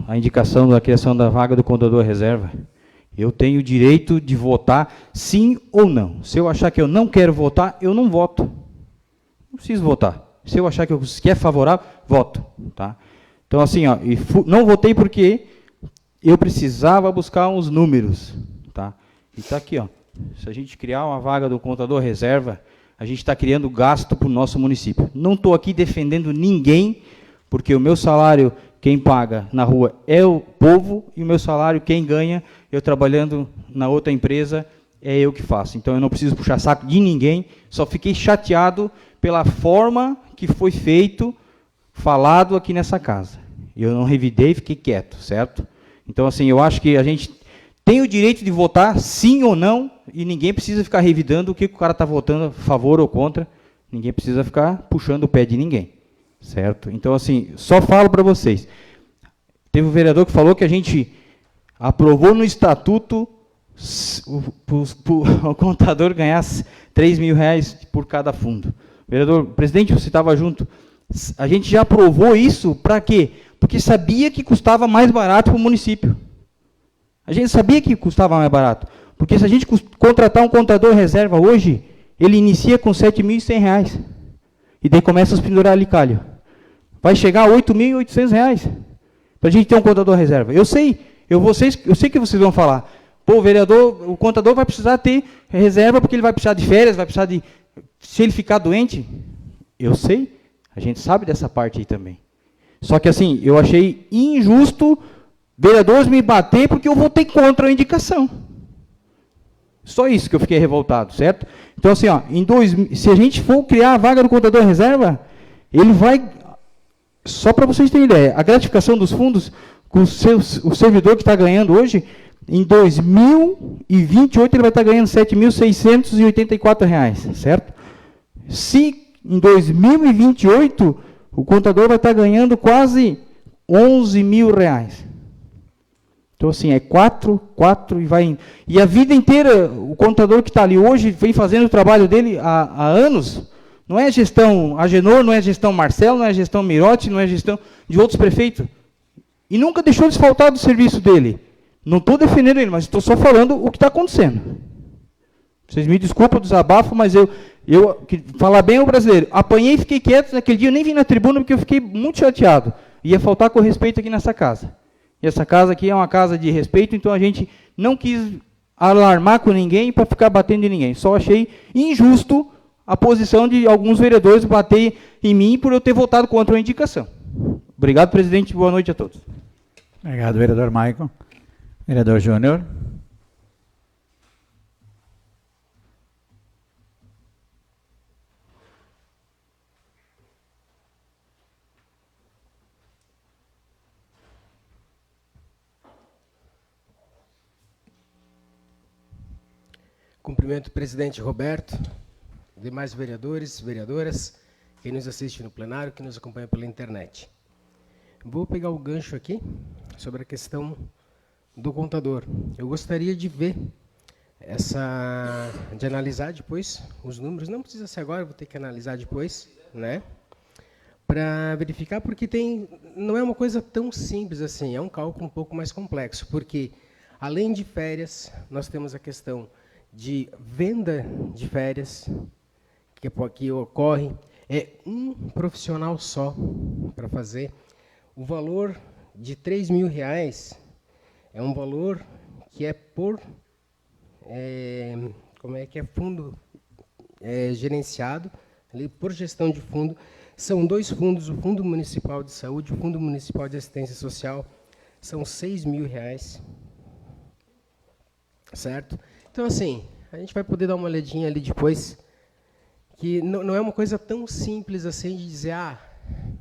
a indicação da criação da vaga do contador reserva, eu tenho o direito de votar sim ou não. Se eu achar que eu não quero votar, eu não voto. Não preciso votar. Se eu achar que é favorável, voto. Tá? Então, assim, ó, não votei porque eu precisava buscar uns números. Tá? E está aqui, ó. Se a gente criar uma vaga do contador reserva, a gente está criando gasto para o nosso município. Não estou aqui defendendo ninguém, porque o meu salário, quem paga na rua é o povo, e o meu salário, quem ganha, eu trabalhando na outra empresa, é eu que faço. Então, eu não preciso puxar saco de ninguém, só fiquei chateado pela forma que foi feito, falado aqui nessa casa. Eu não revidei, fiquei quieto, certo? Então, assim, eu acho que a gente tem o direito de votar sim ou não, e ninguém precisa ficar revidando o que o cara está votando a favor ou contra. Ninguém precisa ficar puxando o pé de ninguém, certo? Então, assim, só falo para vocês. Teve um vereador que falou que a gente aprovou no estatuto o contador ganhasse R$3.000 por cada fundo. Vereador, presidente, você estava junto. A gente já aprovou isso para quê? Porque sabia que custava mais barato para o município. A gente sabia que custava mais barato. Porque se a gente contratar um contador reserva hoje, ele inicia com R$7.100. E daí começa a pendurar ali calho. Vai chegar a R$8.800 para a gente ter um contador reserva. Eu sei que vocês vão falar. Pô, o contador vai precisar ter reserva porque ele vai precisar de férias, vai precisar de... Se ele ficar doente, eu sei, a gente sabe dessa parte aí também. Só que assim, eu achei injusto vereadores me bater porque eu votei contra a indicação. Só isso que eu fiquei revoltado, certo? Então assim, ó, se a gente for criar a vaga do contador reserva, ele vai... Só para vocês terem ideia, a gratificação dos fundos, o servidor que está ganhando hoje, em 2028 ele vai estar ganhando R$7.684, certo? Se em 2028 o contador vai estar ganhando quase R$11.000. Então, assim, é 4 e vai indo. E a vida inteira, o contador que está ali hoje, vem fazendo o trabalho dele há anos. Não é gestão Agenor, não é gestão Marcelo, não é gestão Mirotti, não é gestão de outros prefeitos. E nunca deixou desfaltar do serviço dele. Não estou defendendo ele, mas estou só falando o que está acontecendo. Vocês me desculpem o desabafo, mas falar bem ao brasileiro, apanhei e fiquei quieto naquele dia, eu nem vim na tribuna porque eu fiquei muito chateado. Ia faltar com respeito aqui nessa casa. E essa casa aqui é uma casa de respeito, então a gente não quis alarmar com ninguém para ficar batendo em ninguém. Só achei injusto a posição de alguns vereadores bater em mim por eu ter votado contra a indicação. Obrigado, presidente. Boa noite a todos. Obrigado, vereador Maicon. Vereador Júnior. Cumprimento o presidente Roberto, demais vereadores, vereadoras, quem nos assiste no plenário, quem nos acompanha pela internet. Vou pegar o gancho aqui sobre a questão do contador. Eu gostaria de ver de analisar depois os números, não precisa ser agora, vou ter que analisar depois, né? Para verificar, porque não é uma coisa tão simples assim, é um cálculo um pouco mais complexo, porque além de férias, nós temos a questão de venda de férias, que ocorre, é um profissional só para fazer. O valor de R$3.000 é um valor que é por fundo gerenciado, ali, por gestão de fundo. São dois fundos, o Fundo Municipal de Saúde e o Fundo Municipal de Assistência Social, são R$6.000, certo? Então, assim, a gente vai poder dar uma olhadinha ali depois, que não é uma coisa tão simples assim de dizer,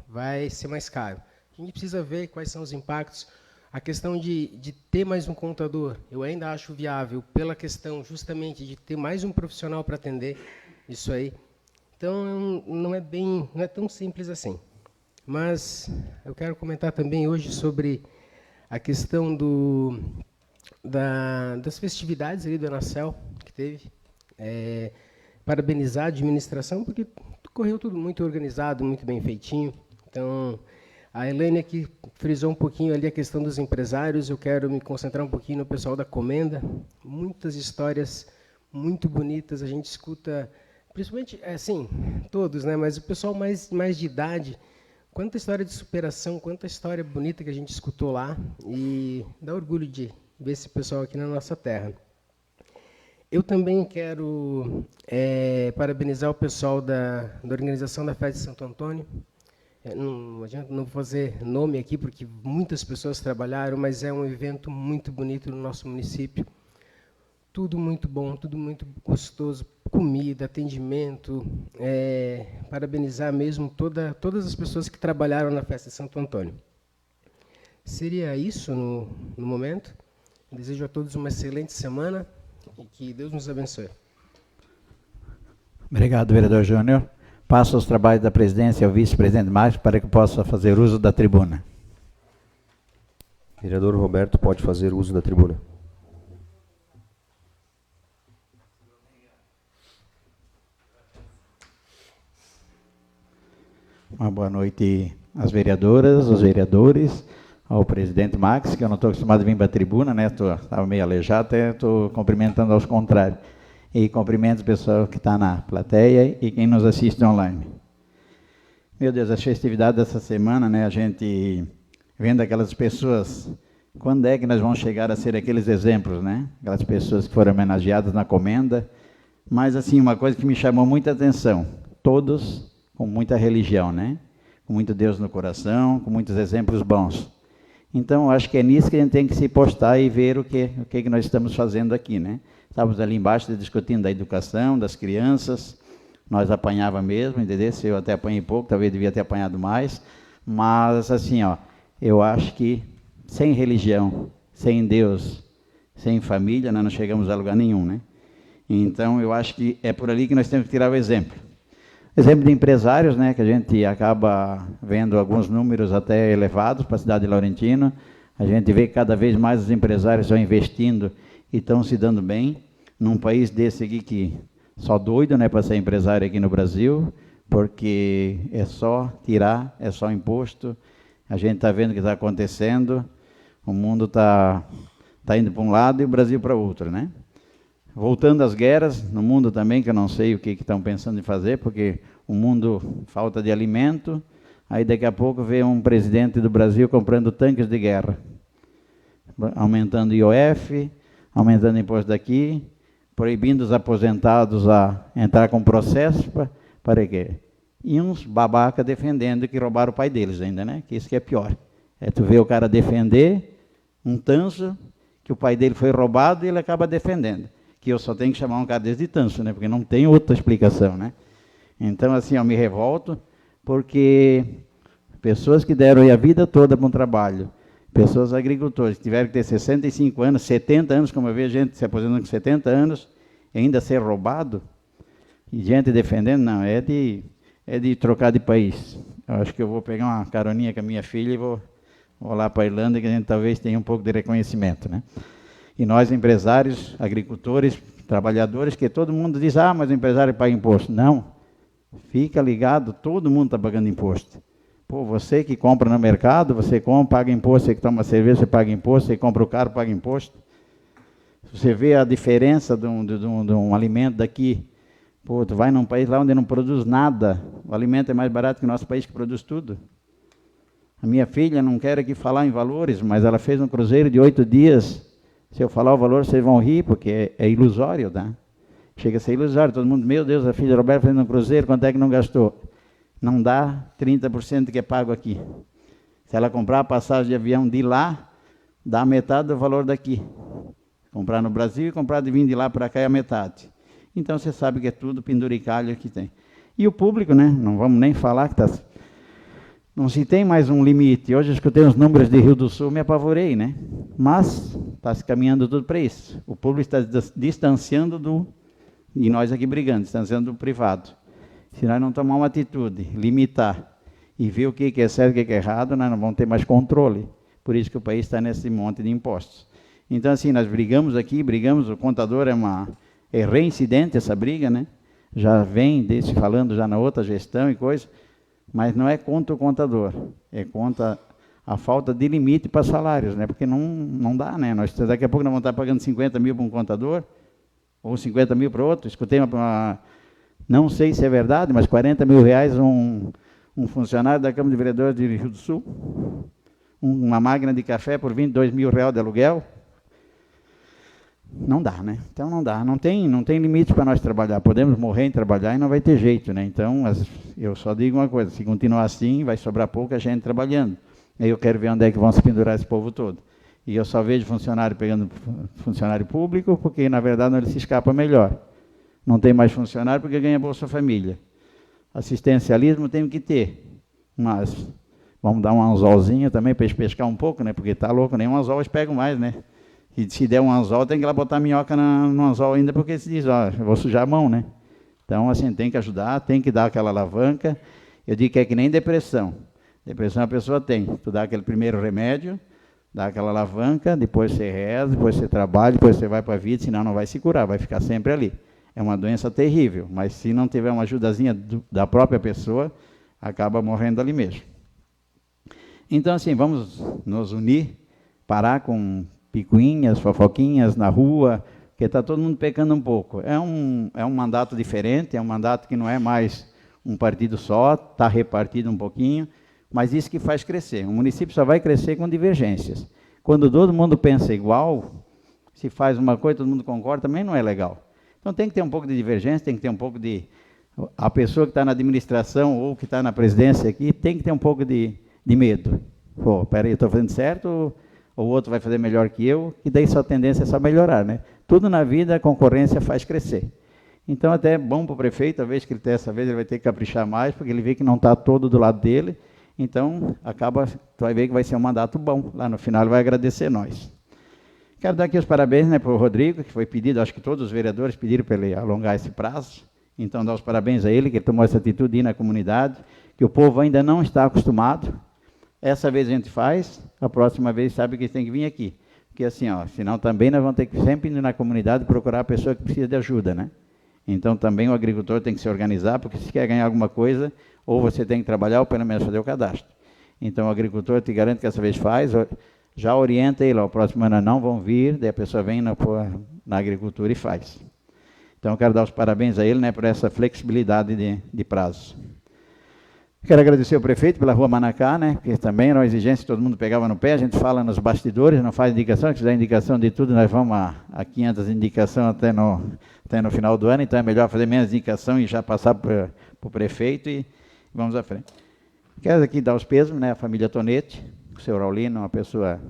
vai ser mais caro. A gente precisa ver quais são os impactos. A questão de ter mais um contador, eu ainda acho viável, pela questão justamente de ter mais um profissional para atender isso aí. Então, não é tão simples assim. Mas eu quero comentar também hoje sobre a questão das festividades ali do Anacel que teve. Parabenizar a administração, porque correu tudo muito organizado, muito bem feitinho. Então, a Elaine aqui frisou um pouquinho ali a questão dos empresários, eu quero me concentrar um pouquinho no pessoal da Comenda. Muitas histórias muito bonitas, a gente escuta, principalmente, assim, todos, né, mas o pessoal mais de idade, quanta história de superação, quanta história bonita que a gente escutou lá, e dá orgulho de ver esse pessoal aqui na nossa terra. Eu também quero parabenizar o pessoal da organização da Festa de Santo Antônio. Não adianta não fazer nome aqui, porque muitas pessoas trabalharam, mas é um evento muito bonito no nosso município. Tudo muito bom, tudo muito gostoso, comida, atendimento. Parabenizar mesmo todas as pessoas que trabalharam na Festa de Santo Antônio. Seria isso no momento. Eu desejo a todos uma excelente semana. E que Deus nos abençoe. Obrigado, vereador Júnior. Passo os trabalhos da presidência ao vice-presidente Márcio para que possa fazer uso da tribuna. Vereador Roberto pode fazer uso da tribuna. Uma boa noite às vereadoras, aos vereadores, ao presidente Max, que eu não estou acostumado a vir para a tribuna, né? Estava meio aleijado, até estou cumprimentando aos contrários. E cumprimento o pessoal que está na plateia e quem nos assiste online. Meu Deus, as festividades dessa semana, né? A gente vendo aquelas pessoas, quando é que nós vamos chegar a ser aqueles exemplos, né? Aquelas pessoas que foram homenageadas na Comenda. Mas, assim, uma coisa que me chamou muita atenção, todos com muita religião, né? Com muito Deus no coração, com muitos exemplos bons. Então, acho que é nisso que a gente tem que se postar e ver o que nós estamos fazendo aqui, né? Estávamos ali embaixo discutindo da educação, das crianças, nós apanhava mesmo, entendeu? Eu até apanhei pouco, talvez devia ter apanhado mais, mas assim, ó, eu acho que sem religião, sem Deus, sem família, nós não chegamos a lugar nenhum, né? Então, eu acho que é por ali que nós temos que tirar o exemplo. Exemplo de empresários, né, que a gente acaba vendo alguns números até elevados para a cidade de Laurentino. A gente vê que cada vez mais os empresários estão investindo e estão se dando bem. Num país desse aqui que só doido, né, para ser empresário aqui no Brasil, porque é só tirar, é só imposto. A gente está vendo o que está acontecendo, o mundo está indo para um lado e o Brasil para outro, né? Voltando às guerras, no mundo também, que eu não sei o que estão pensando em fazer, porque o mundo falta de alimento, aí daqui a pouco vem um presidente do Brasil comprando tanques de guerra, aumentando IOF, aumentando imposto daqui, proibindo os aposentados a entrar com processo, para quê? E uns babaca defendendo que roubaram o pai deles ainda, né? Que isso que é pior. É tu ver o cara defender um tanso, que o pai dele foi roubado e ele acaba defendendo. Que eu só tenho que chamar um cara desse de tanso, né? Porque não tem outra explicação, né? Então, assim, eu me revolto, porque pessoas que deram a vida toda para um trabalho, pessoas agricultores, que tiveram que ter 65 anos, 70 anos, como eu vejo gente se aposentando com 70 anos, e ainda ser roubado, e gente defendendo, não, é de trocar de país. Eu acho que eu vou pegar uma caroninha com a minha filha e vou lá para a Irlanda, que a gente talvez tenha um pouco de reconhecimento, né? E nós, empresários, agricultores, trabalhadores, que todo mundo diz, mas o empresário paga imposto. Não, fica ligado, todo mundo está pagando imposto. Pô, você que compra no mercado, você compra, paga imposto, você que toma cerveja, você paga imposto, você compra o carro, paga imposto. Você vê a diferença de um alimento daqui, pô, tu vai num país lá onde não produz nada, o alimento é mais barato que o nosso país que produz tudo. A minha filha, não quero aqui falar em valores, mas ela fez um cruzeiro de 8 dias, se eu falar o valor, vocês vão rir, porque é ilusório, tá? Chega a ser ilusório, todo mundo, meu Deus, a filha Roberta fez um cruzeiro, quanto é que não gastou? Não dá 30% que é pago aqui. Se ela comprar a passagem de avião de lá, dá metade do valor daqui. Comprar no Brasil e comprar de vir de lá para cá é a metade. Então você sabe que é tudo penduricalho que tem. E o público, né? Não vamos nem falar que está... Não se tem mais um limite. Hoje eu escutei os números de Rio do Sul, me apavorei, né? Mas está se caminhando tudo para isso. O público está distanciando e nós aqui brigando, distanciando do privado. Se nós não tomar uma atitude, limitar e ver o que é certo e o que é errado, nós não vamos ter mais controle. por isso que o país está nesse monte de impostos. Então, assim, nós brigamos aqui, o contador é reincidente essa briga, né? Já vem se falando já na outra gestão e coisa, mas não é contra o contador, é contra a falta de limite para salários, né? Porque não dá, né? Daqui a pouco nós vamos estar pagando 50 mil para um contador, ou 50 mil para outro. Escutei não sei se é verdade, mas 40 mil reais um funcionário da Câmara de Vereadores de Rio do Sul, uma máquina de café por 22 mil reais de aluguel. Não dá, né? Então não dá, não tem limite para nós trabalhar. Podemos morrer em trabalhar e não vai ter jeito, né? Então, eu só digo uma coisa, se continuar assim, vai sobrar pouca gente trabalhando. Aí eu quero ver onde é que vão se pendurar esse povo todo. E eu só vejo funcionário pegando funcionário público, porque, na verdade, ele se escapa melhor. Não tem mais funcionário porque ganha Bolsa Família. Assistencialismo tem que ter, mas vamos dar um anzolzinho também para eles pescar um pouco, né? Porque está louco, nem um anzol eles pegam mais, né? E se der um anzol, tem que ir lá botar minhoca no anzol ainda, porque se diz, ó, eu vou sujar a mão, né? Então, assim, tem que ajudar, tem que dar aquela alavanca. Eu digo que é que nem depressão. Depressão a pessoa tem. Tu dá aquele primeiro remédio, dá aquela alavanca, depois você reza, depois você trabalha, depois você vai para a vida, senão não vai se curar, vai ficar sempre ali. É uma doença terrível, mas se não tiver uma ajudazinha da própria pessoa, acaba morrendo ali mesmo. Então, assim, vamos nos unir, parar com picuinhas, fofoquinhas na rua, porque está todo mundo pecando um pouco. É um mandato diferente, é um mandato que não é mais um partido só, está repartido um pouquinho, mas isso que faz crescer. O município só vai crescer com divergências. Quando todo mundo pensa igual, se faz uma coisa, todo mundo concorda, também não é legal. Então tem que ter um pouco de divergência, tem que ter um pouco de... A pessoa que está na administração ou que está na presidência aqui, tem que ter um pouco de medo. Pô, peraí, eu estou fazendo certo ou o outro vai fazer melhor que eu? E daí sua tendência é só melhorar, né? Tudo na vida, a concorrência faz crescer. Então até é bom para o prefeito, talvez que dessa vez ele vai ter que caprichar mais, porque ele vê que não está todo do lado dele. Então, tu vai ver que vai ser um mandato bom. Lá no final ele vai agradecer nós. Quero dar aqui os parabéns, né, para o Rodrigo, que foi pedido, acho que todos os vereadores pediram para ele alongar esse prazo. Então, dar os parabéns a ele, que ele tomou essa atitude de ir na comunidade, que o povo ainda não está acostumado. Essa vez a gente faz, a próxima vez sabe que tem que vir aqui. Porque assim, ó, senão também nós vamos ter que sempre ir na comunidade procurar a pessoa que precisa de ajuda, né? Então, também o agricultor tem que se organizar, porque se quer ganhar alguma coisa, ou você tem que trabalhar, ou pelo menos fazer o cadastro. Então, o agricultor te garante que essa vez faz, já orienta ele, ó, o próximo ano não vão vir, daí a pessoa vem na agricultura e faz. Então, eu quero dar os parabéns a ele, né, por essa flexibilidade de prazos. Quero agradecer ao prefeito pela Rua Manacá, né, que também era uma exigência que todo mundo pegava no pé, a gente fala nos bastidores, não faz indicação, se der indicação de tudo, nós vamos a 500 indicações até no final do ano, então é melhor fazer menos indicação e já passar para o prefeito e vamos à frente. Quero aqui dar os pesos, né, a família Tonete, o senhor Aulino, uma pessoa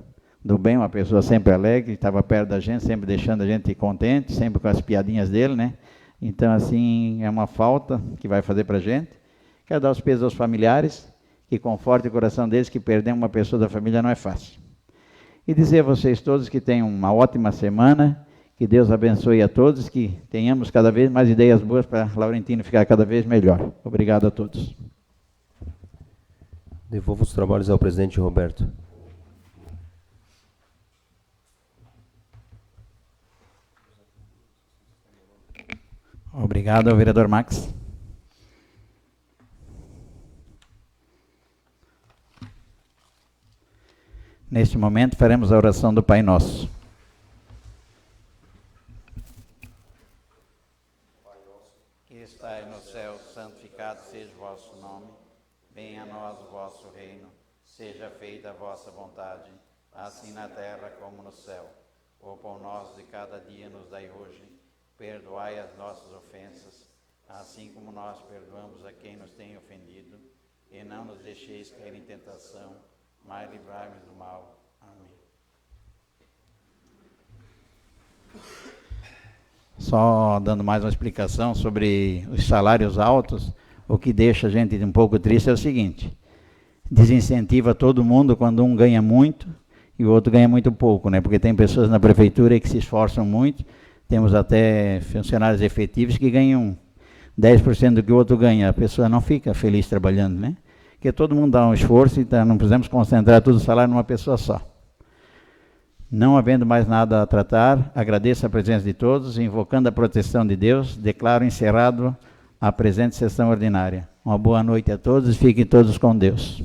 do bem, uma pessoa sempre alegre, estava perto da gente, sempre deixando a gente contente, sempre com as piadinhas dele, né? Então, assim, é uma falta que vai fazer para a gente. Quero dar os pesos aos familiares, que conforte o coração deles, que perder uma pessoa da família não é fácil. E dizer a vocês todos que tenham uma ótima semana, que Deus abençoe a todos, que tenhamos cada vez mais ideias boas para Laurentino ficar cada vez melhor. Obrigado a todos. Devolvo os trabalhos ao presidente Roberto. Obrigado ao vereador Max. Neste momento faremos a oração do Pai Nosso. Pai nosso, que estais no céu, santificado seja o vosso nome. Venha a nós o vosso reino. Seja feita a vossa vontade, assim na terra como no céu. O pão nosso de cada dia nos dai hoje. Perdoai as nossas ofensas, assim como nós perdoamos a quem nos tem ofendido. E não nos deixeis cair em tentação, mas livrai-nos do mal. Amém. Só dando mais uma explicação sobre os salários altos, o que deixa a gente um pouco triste é o seguinte: desincentiva todo mundo quando um ganha muito e o outro ganha muito pouco, né? Porque tem pessoas na prefeitura que se esforçam muito, temos até funcionários efetivos que ganham 10% do que o outro ganha, a pessoa não fica feliz trabalhando, né? porque todo mundo dá um esforço, então não precisamos concentrar todo o salário numa pessoa só. Não havendo mais nada a tratar, agradeço a presença de todos e, invocando a proteção de Deus, declaro encerrado a presente sessão ordinária. Uma boa noite a todos e fiquem todos com Deus.